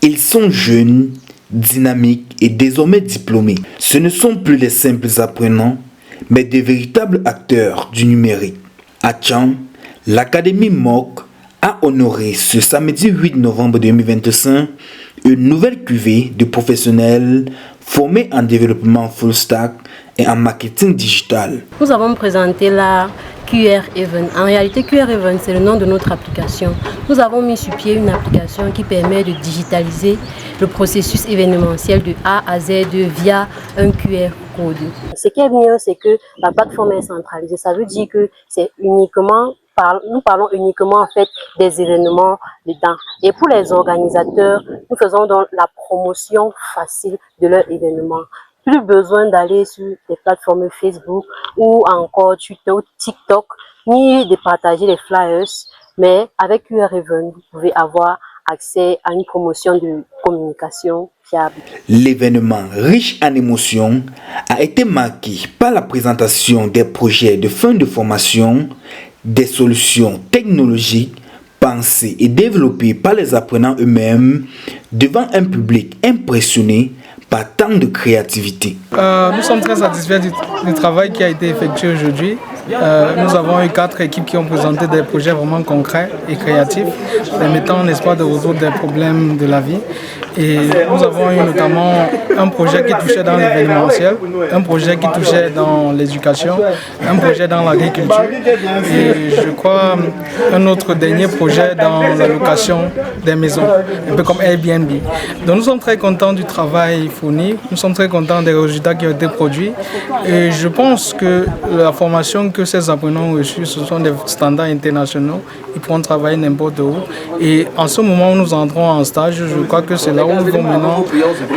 Ils sont jeunes, dynamiques et désormais diplômés. Ce ne sont plus les simples apprenants, mais des véritables acteurs du numérique. À Tchang, l'Académie MOOC a honoré ce samedi 8 novembre 2025 une nouvelle cuvée de professionnels formés en développement full stack et en marketing digital. Nous avons présenté la QR Event. En réalité, QR Event, c'est le nom de notre application. Nous avons mis sur pied une application qui permet de digitaliser le processus événementiel de A à Z via un QR code. Ce qui est mieux, c'est que la plateforme est centralisée. Ça veut dire que c'est uniquement, nous parlons uniquement en fait des événements dedans. Et pour les organisateurs, nous faisons donc la promotion facile de leur événement. Plus besoin d'aller sur des plateformes Facebook ou encore Twitter ou TikTok, ni de partager les flyers, mais avec QR Event, vous pouvez avoir accès à une promotion de communication fiable. L'événement riche en émotions a été marqué par la présentation des projets de fin de formation, des solutions technologiques pensées et développées par les apprenants eux-mêmes devant un public impressionné par tant de créativité. Nous sommes très satisfaits du travail qui a été effectué aujourd'hui. Nous avons eu 4 équipes qui ont présenté des projets vraiment concrets et créatifs, permettant, n'est-ce pas, de résoudre des problèmes de la vie. Et nous avons eu notamment un projet qui touchait dans l'événementiel, un projet qui touchait dans l'éducation, un projet dans l'agriculture et je crois un autre dernier projet dans la location des maisons, un peu comme Airbnb. Donc nous sommes très contents du travail fourni, nous sommes très contents des résultats qui ont été produits et je pense que la formation que ces apprenants ont reçue, ce sont des standards internationaux, ils pourront travailler n'importe où et en ce moment où nous entrons en stage, je crois que c'est là où nous vont maintenant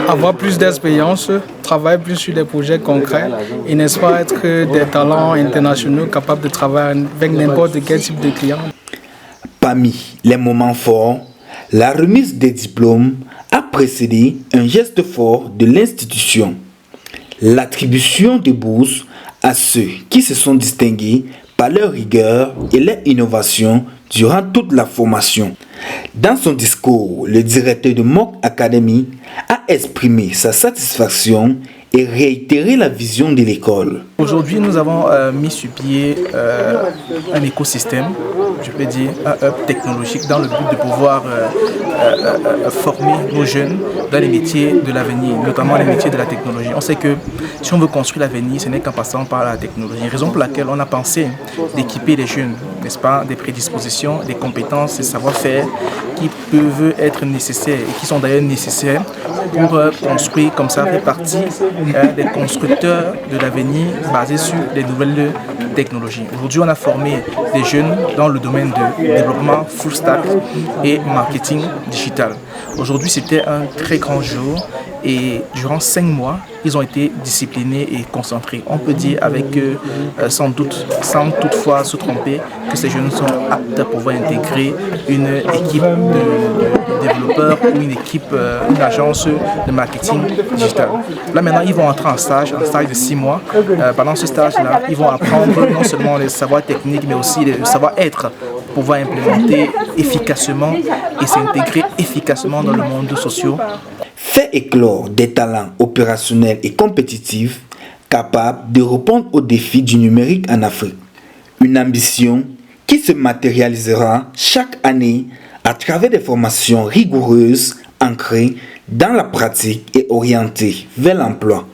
avoir plus d'expérience, travailler plus sur des projets concrets et n'est-ce pas être des talents internationaux capables de travailler avec n'importe quel type de client. Parmi les moments forts, la remise des diplômes a précédé un geste fort de l'institution, l'attribution de bourses à ceux qui se sont distingués par leur rigueur et leur innovation durant toute la formation. Dans son discours, le directeur de MOOC Academy a exprimé sa satisfaction et réitéré la vision de l'école. Aujourd'hui, nous avons mis sur pied un écosystème, je peux dire un hub technologique dans le but de pouvoir former nos jeunes dans les métiers de l'avenir, notamment les métiers de la technologie. On sait que si on veut construire l'avenir, ce n'est qu'en passant par la technologie. Raison pour laquelle on a pensé d'équiper les jeunes, n'est-ce pas, des prédispositions, des compétences, des savoir-faire qui peuvent être nécessaires et qui sont d'ailleurs nécessaires pour construire comme ça, faire partie des constructeurs de l'avenir basés sur les nouvelles technologies. Aujourd'hui, on a formé des jeunes dans le domaine de développement full stack et marketing digital. Aujourd'hui, c'était un très grand jour et durant 5 mois, ils ont été disciplinés et concentrés. On peut dire avec sans doute, sans toutefois se tromper, que ces jeunes sont aptes à pouvoir intégrer une équipe de développeurs ou une équipe, une agence de marketing digital. Là maintenant, ils vont entrer en stage de 6 mois. Pendant ce stage-là, ils vont apprendre non seulement les savoirs techniques, mais aussi le savoir-être pour pouvoir implémenter efficacement et s'intégrer efficacement dans le monde social. Fait éclore des talents opérationnels et compétitifs capables de répondre aux défis du numérique en Afrique. Une ambition qui se matérialisera chaque année à travers des formations rigoureuses ancrées dans la pratique et orientées vers l'emploi.